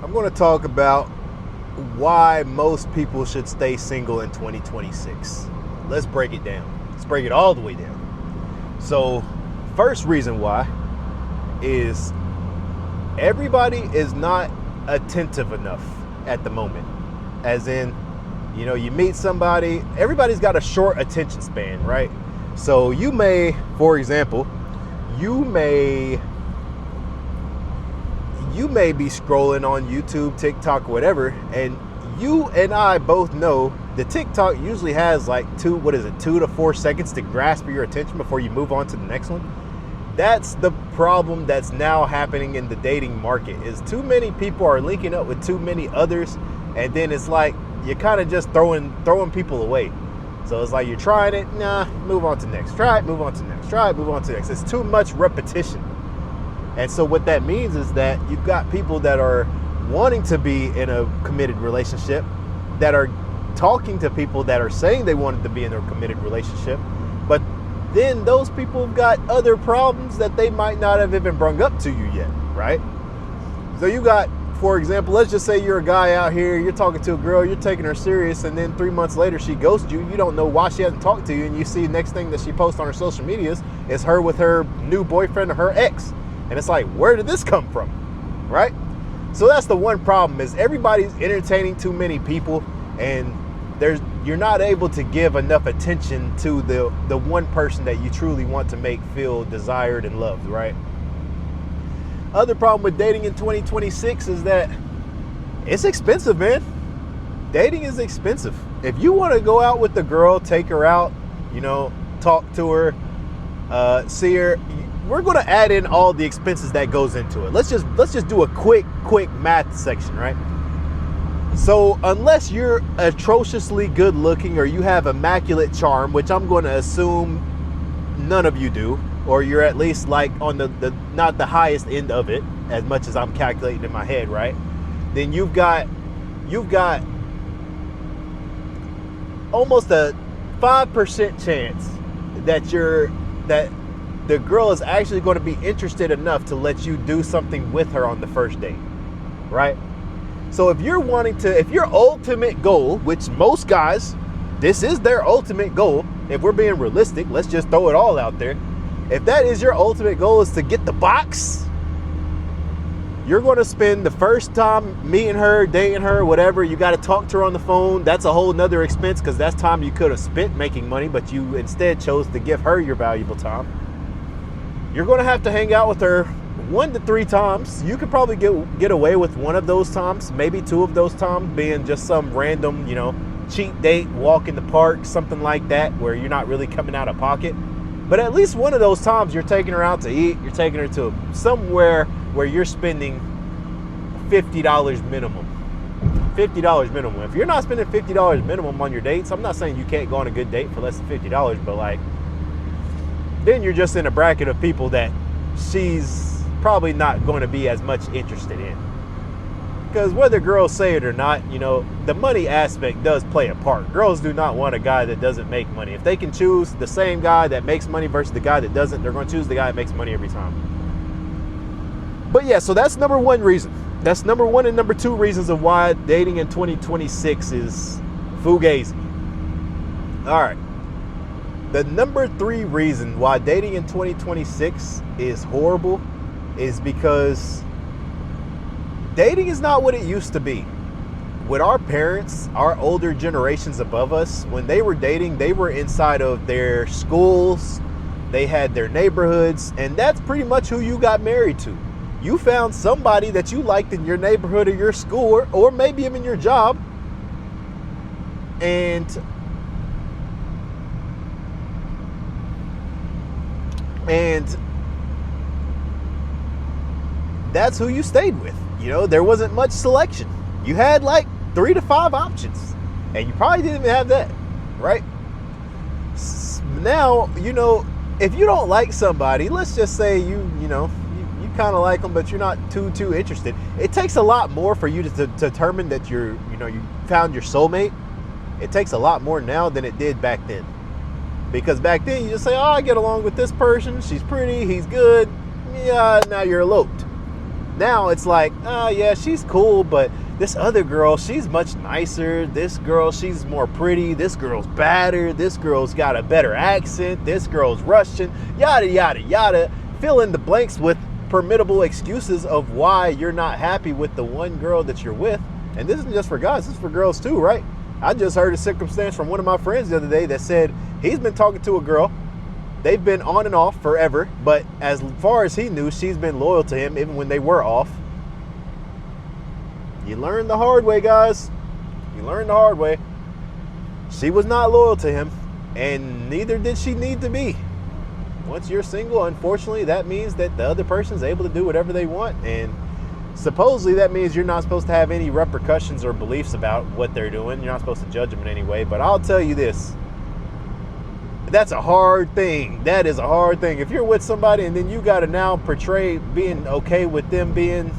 I'm going to talk about why most people should stay single in 2026. Let's break it down. Let's break it all the way down. So, first reason why is everybody is not attentive enough at the moment. As in, you meet somebody, everybody's got a short attention span, right? So you may, for example, you may be scrolling on YouTube, TikTok, whatever, and you and I both know the TikTok usually has like 2 to 4 seconds to grasp your attention before you move on to the next one. That's the problem that's now happening in the dating market, is too many people are linking up with too many others, and then it's like you're kind of just throwing people away. So it's like you're trying it, move on to next, try it, move on to next, try it, move on to next. It's too much repetition. And so what that means is that you've got people that are wanting to be in a committed relationship, that are talking to people that are saying they wanted to be in a committed relationship, but then those people have got other problems that they might not have even brung up to you yet, right? So you got, for example, let's just say you're a guy out here, you're talking to a girl, you're taking her serious, and then 3 months later she ghosts you. You don't know why she hasn't talked to you, and you see the next thing that she posts on her social medias is her with her new boyfriend or her ex. And it's like, where did this come from, right? So that's the one problem, is everybody's entertaining too many people, and you're not able to give enough attention to the one person that you truly want to make feel desired and loved, right? Other problem with dating in 2026 is that it's expensive, man. Dating is expensive. If you want to go out with the girl, take her out, talk to her, see her, we're going to add in all the expenses that goes into it. Let's just do a quick math section, right? So unless you're atrociously good looking or you have immaculate charm, which I'm going to assume none of you do, or you're at least like on the not the highest end of it, as much as I'm calculating in my head, right? Then you've got almost a 5% chance that the girl is actually going to be interested enough to let you do something with her on the first date, right? So if your ultimate goal, which most guys, this is their ultimate goal, if we're being realistic, let's just throw it all out there. If that is your ultimate goal, is to get the box, you're going to spend the first time meeting her, dating her, whatever. You got to talk to her on the phone. That's a whole nother expense, because that's time you could have spent making money, but you instead chose to give her your valuable time. You're going to have to hang out with her 1 to 3 times. You could probably get away with one of those times, maybe 2 of those times being just some random, cheap date, walk in the park, something like that, where you're not really coming out of pocket. But at least one of those times you're taking her out to eat, you're taking her to somewhere where you're spending $50 minimum. $50 minimum. If you're not spending $50 minimum on your dates, I'm not saying you can't go on a good date for less than $50, but then you're just in a bracket of people that she's probably not going to be as much interested in. Because whether girls say it or not, the money aspect does play a part. Girls do not want a guy that doesn't make money. If they can choose the same guy that makes money versus the guy that doesn't, they're going to choose the guy that makes money every time. But yeah, so that's number one reason. That's number one and number 2 reasons of why dating in 2026 is fugazi. All right. The number 3 reason why dating in 2026 is horrible is because dating is not what it used to be. With our parents, our older generations above us, when they were dating, they were inside of their schools, they had their neighborhoods, and that's pretty much who you got married to. You found somebody that you liked in your neighborhood or your school, or maybe even your job, and that's who you stayed with. There wasn't much selection. You had like 3 to 5 options, and you probably didn't even have that, right? Now, if you don't like somebody, let's just say you kind of like them, but you're not too interested. It takes a lot more for you to determine that you found your soulmate. It takes a lot more now than it did back then. Because back then you just say, oh, I get along with this person, she's pretty, he's good, yeah, now you're eloped. Now it's like, oh yeah, she's cool, but this other girl, she's much nicer. This girl, she's more pretty. This girl's badder. This girl's got a better accent. This girl's Russian. Yada, yada, yada. Fill in the blanks with permittable excuses of why you're not happy with the one girl that you're with. And this isn't just for guys, this is for girls too, right? I just heard a circumstance from one of my friends the other day that said he's been talking to a girl. They've been on and off forever, but as far as he knew, she's been loyal to him even when they were off. You learn the hard way, guys. You learn the hard way. She was not loyal to him, and neither did she need to be. Once you're single, unfortunately, that means that the other person's able to do whatever they want, and supposedly that means you're not supposed to have any repercussions or beliefs about what they're doing. You're not supposed to judge them in any way, but I'll tell you this. That's a hard thing. That is a hard thing. If you're with somebody and then you got to now portray being okay with them being,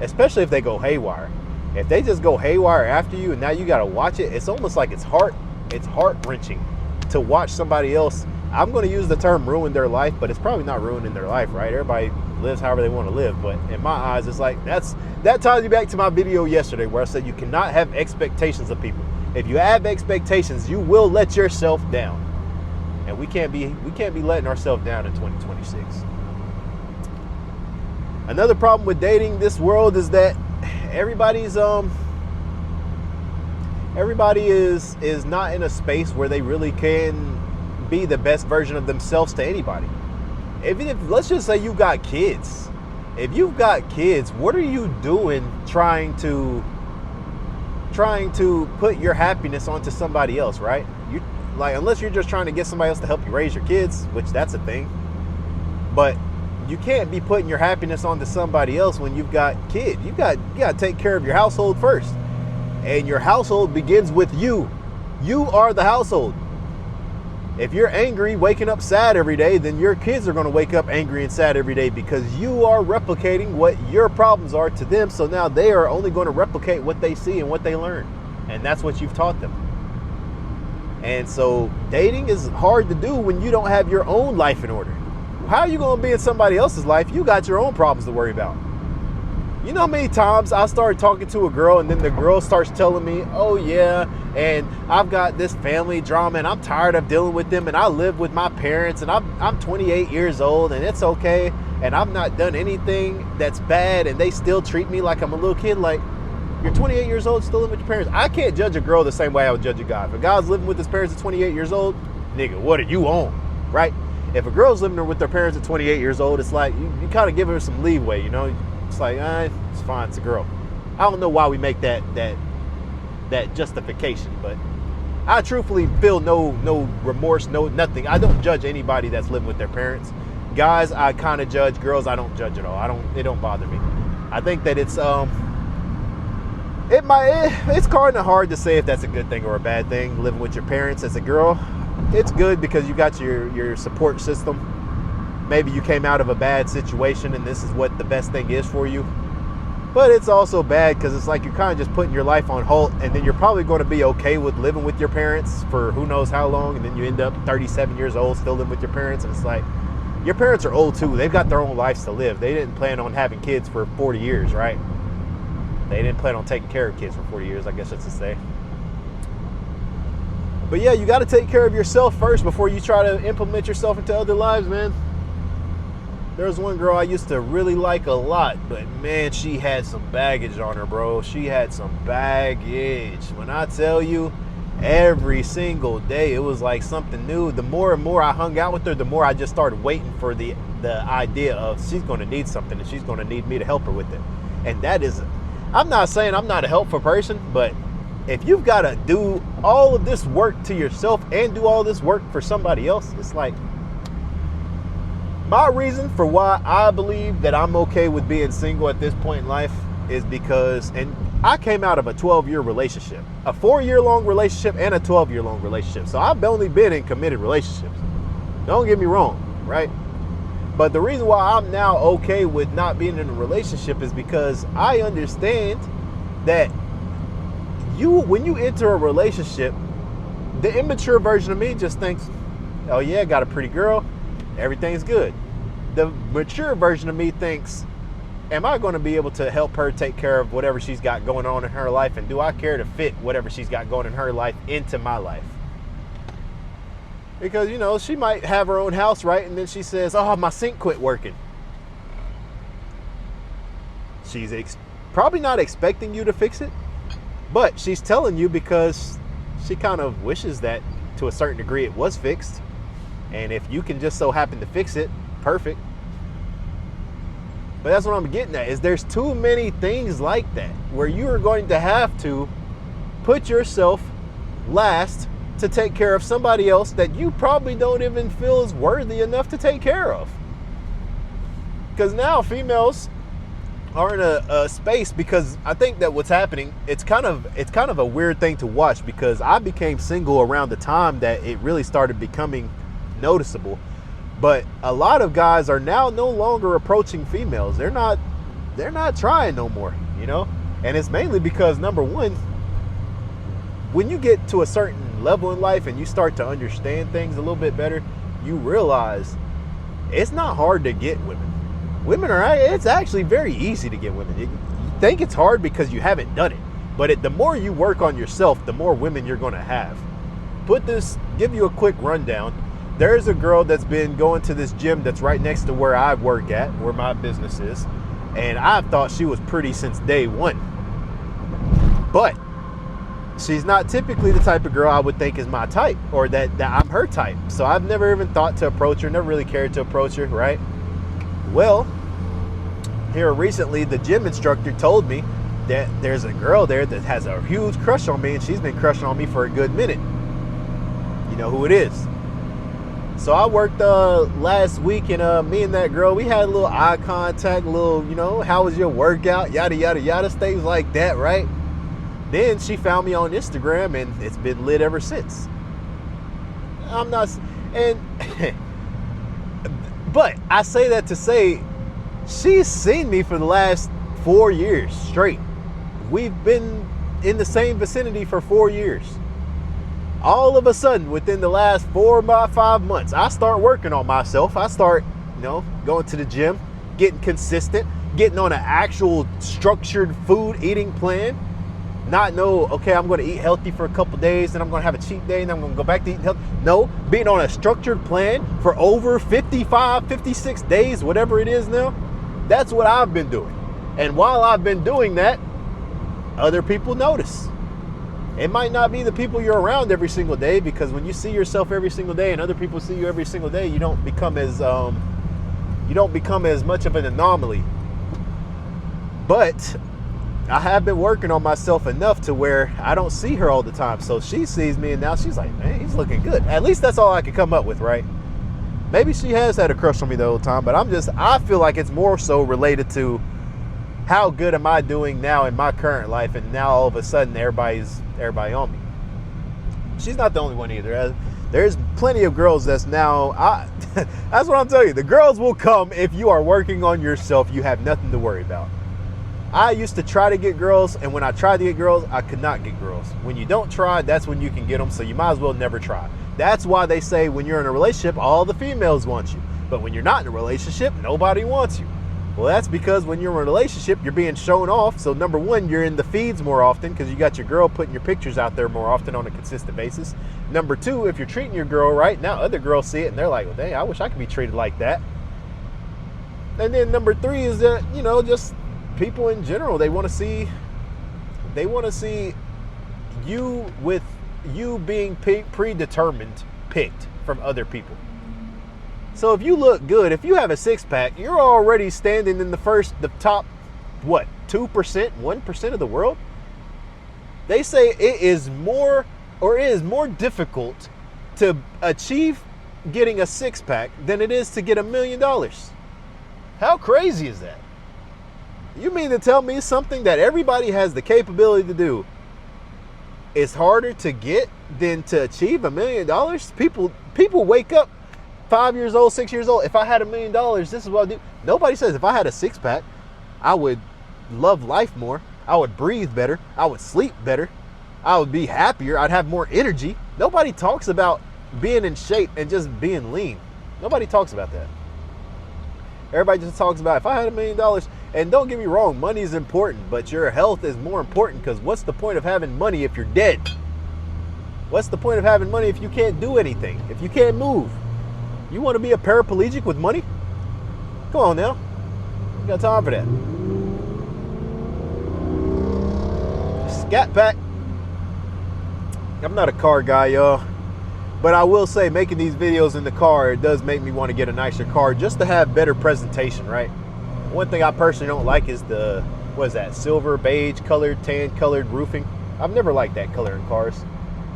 especially if they go haywire. If they just go haywire after you and now you got to watch it, it's almost like it's heart-wrenching to watch somebody else. I'm going to use the term ruin their life, but it's probably not ruining their life, right? Everybody lives however they want to live. But in my eyes, it's like that ties you back to my video yesterday where I said you cannot have expectations of people. If you have expectations, you will let yourself down. And we can't be letting ourselves down in 2026. Another problem with dating this world is that everybody is not in a space where they really can be the best version of themselves to anybody. If let's just say you got kids. If you've got kids, what are you doing trying to put your happiness onto somebody else, right? Like, unless you're just trying to get somebody else to help you raise your kids, which that's a thing. But you can't be putting your happiness onto somebody else when you've got kids. You got to take care of your household first. And your household begins with you. You are the household. If you're angry, waking up sad every day, then your kids are going to wake up angry and sad every day because you are replicating what your problems are to them. So now they are only going to replicate what they see and what they learn. And that's what you've taught them. And so dating is hard to do when you don't have your own life in order. How are you going to be in somebody else's life? You got your own problems to worry about. You know how many times I started talking to a girl and then the girl starts telling me, oh yeah, and I've got this family drama and I'm tired of dealing with them and I live with my parents and I'm 28 years old and it's okay and I've not done anything that's bad and they still treat me like I'm a little kid. Like, you're 28 years old, still living with your parents. I can't judge a girl the same way I would judge a guy. If a guy's living with his parents at 28 years old, nigga, what are you on, right? If a girl's living with their parents at 28 years old, it's like, you kind of give her some leeway, you know? It's like, it's fine, it's a girl. I don't know why we make that justification, but I truthfully feel no remorse, no nothing. I don't judge anybody that's living with their parents. Guys, I kind of judge. Girls, I don't judge at all. It don't bother me. I think that it's kind of hard to say if that's a good thing or a bad thing, living with your parents as a girl. It's good because you got your support system. Maybe you came out of a bad situation and this is what the best thing is for you. But it's also bad because it's like you're kind of just putting your life on hold and then you're probably going to be okay with living with your parents for who knows how long, and then you end up 37 years old still living with your parents, and it's like, your parents are old too. They've got their own lives to live. They didn't plan on having kids for 40 years, right? They didn't plan on taking care of kids for 40 years, I guess that's to say. But yeah, you got to take care of yourself first before you try to implement yourself into other lives, man. There was one girl I used to really like a lot, but man, she had some baggage on her, bro. She had some baggage. When I tell you, every single day, it was like something new. The more and more I hung out with her, the more I just started waiting for the idea of she's going to need something and she's going to need me to help her with it. And that is, I'm not saying I'm not a helpful person, but if you've got to do all of this work to yourself and do all this work for somebody else, it's like, my reason for why I believe that I'm okay with being single at this point in life is because, and I came out of a 12-year relationship, a 4-year-long relationship and a 12-year-long relationship. So I've only been in committed relationships. Don't get me wrong, right? But the reason why I'm now okay with not being in a relationship is because I understand that when you enter a relationship, the immature version of me just thinks, oh yeah, got a pretty girl, everything's good. The mature version of me thinks, am I going to be able to help her take care of whatever she's got going on in her life? And do I care to fit whatever she's got going in her life into my life? Because, you know, she might have her own house, right? And then she says, oh, my sink quit working. She's probably not expecting you to fix it, but she's telling you because she kind of wishes that to a certain degree it was fixed. And if you can just so happen to fix it, perfect. But that's what I'm getting at, is there's too many things like that where you are going to have to put yourself last to take care of somebody else that you probably don't even feel is worthy enough to take care of. Because now females are in a space, because I think that what's happening, it's kind of a weird thing to watch, because I became single around the time that it really started becoming noticeable. But a lot of guys are now no longer approaching females. They're not trying no more, you know? And it's mainly because, number one, when you get to a certain level in life and you start to understand things a little bit better, you realize it's not hard to get women. It's actually very easy to get women. You think it's hard because you haven't done it. But the more you work on yourself, the more women you're going to have. Give you a quick rundown. There's a girl that's been going to this gym that's right next to where I work at, where my business is. And I thought she was pretty since day one. But she's not typically the type of girl I would think is my type, or that I'm her type. So I've never even thought to approach her, never really cared to approach her, right? Well, here recently, the gym instructor told me that there's a girl there that has a huge crush on me, and she's been crushing on me for a good minute. You know who it is. So I worked last week, and me and that girl, we had a little eye contact, a little, you know, how was your workout, yada, yada, yada, things like that, right? Then she found me on Instagram, and it's been lit ever since. But I say that to say, she's seen me for the last 4 years straight. We've been in the same vicinity for 4 years. All of a sudden, within the last 4 or 5 months, I start working on myself. I start, you know, going to the gym, getting consistent, getting on an actual structured food eating plan. Okay, I'm going to eat healthy for a couple days, and I'm going to have a cheat day, and I'm going to go back to eating healthy. No, being on a structured plan for over 55, 56 days, whatever it is now, that's what I've been doing. And while I've been doing that, other people notice. It might not be the people you're around every single day, because when you see yourself every single day and other people see you every single day, you don't become as much of an anomaly. But I have been working on myself enough to where I don't see her all the time. So she sees me, and now she's like, man, he's looking good. At least that's all I could come up with, right? Maybe she has had a crush on me the whole time, but I feel like it's more so related to how good am I doing now in my current life, and now all of a sudden everybody on me. She's not the only one either. There's plenty of girls that's now, that's what I'm telling you. The girls will come if you are working on yourself. You have nothing to worry about. I used to try to get girls, and when I tried to get girls, I could not get girls. When you don't try, that's when you can get them, so you might as well never try. That's why they say when you're in a relationship, all the females want you. But when you're not in a relationship, nobody wants you. Well, that's because when you're in a relationship, you're being shown off. So number one, you're in the feeds more often because you got your girl putting your pictures out there more often on a consistent basis. Number two, if you're treating your girl right, now other girls see it and they're like, well, dang, I wish I could be treated like that. And then number three is that, you know, just people in general, they want to see you with you being predetermined, picked from other people. So if you look good, if you have a six-pack, you're already standing in the top, 2%, 1% of the world? They say it is more difficult to achieve getting a six-pack than it is to get $1 million. How crazy is that? You mean to tell me something that everybody has the capability to do is harder to get than to achieve $1 million? People wake up 5 years old, 6 years old. If I had $1 million, this is what I'd do. Nobody says if I had a six-pack, I would love life more. I would breathe better. I would sleep better. I would be happier. I'd have more energy. Nobody talks about being in shape and just being lean. Nobody talks about that. Everybody just talks about if I had $1 million, And don't get me wrong, money is important, but your health is more important, because what's the point of having money if you're dead? What's the point of having money if you can't do anything, if you can't move? You want to be a paraplegic with money? Come on now. You got time for that. Scat Pack. I'm not a car guy, y'all. But I will say, making these videos in the car, it does make me want to get a nicer car just to have better presentation, right? One thing I personally don't like is the, what is that, silver, beige colored, tan colored roofing. I've never liked that color in cars.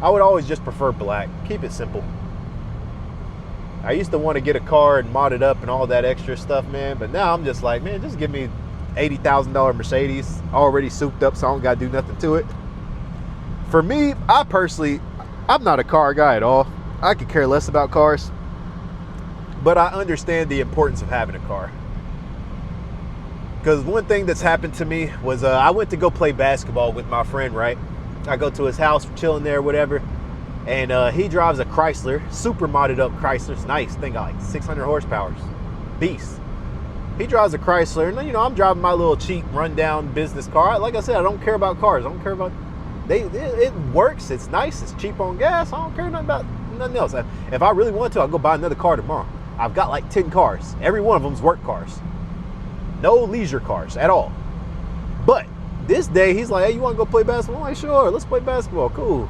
I would always just prefer black. Keep it simple. I used to want to get a car and mod it up and all that extra stuff, man. But now I'm just like, man, just give me $80,000 Mercedes, already souped up, so I don't got to do nothing to it. For me, I'm not a car guy at all. I could care less about cars. But I understand the importance of having a car. Because one thing that's happened to me was I went to go play basketball with my friend, right? I go to his house, chilling there, whatever. And he drives a Chrysler, super modded up Chrysler. It's nice. Thing got like 600 horsepower. Beast. He drives a Chrysler. And, you know, I'm driving my little cheap, rundown business car. Like I said, I don't care about cars. I don't care about... It works. It's nice. It's cheap on gas. I don't care nothing about nothing else. If I really want to, I'll go buy another car tomorrow. I've got like 10 cars. Every one of them's work cars. No leisure cars at all. But this day, he's like, hey, you want to go play basketball? I'm like, sure, let's play basketball. Cool.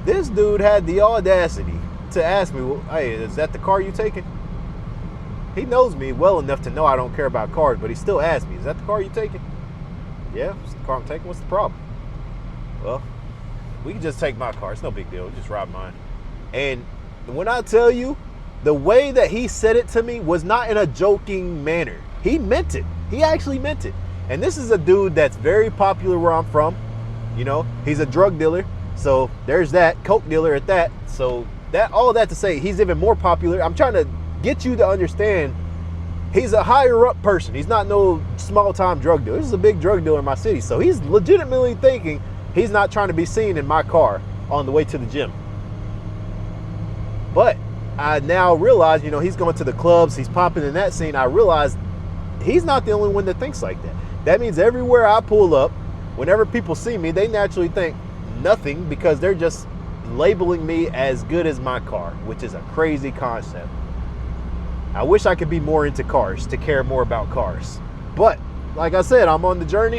This dude had the audacity to ask me, well, hey, is that the car you taking? He knows me well enough to know I don't care about cars, but he still asked me, is that the car you taking? Yeah, it's the car I'm taking. What's the problem? Well, we can just take my car. It's no big deal. Just rob mine. And when I tell you, the way that he said it to me was not in a joking manner. He meant it. He actually meant it. And this is a dude that's very popular where I'm from. You know, he's a drug dealer. So there's that. Coke dealer at that. So that, all that to say, he's even more popular. I'm trying to get you to understand, he's a higher up person. He's not no small time drug dealer. This is a big drug dealer in my city. So he's legitimately thinking he's not trying to be seen in my car on the way to the gym. But I now realize, you know, he's going to the clubs, he's popping in that scene. I realize he's not the only one that thinks like that. That means everywhere I pull up, whenever people see me, they naturally think nothing, because they're just labeling me as good as my car, which is a crazy concept. I wish I could be more into cars, to care more about cars. But like I said, I'm on the journey.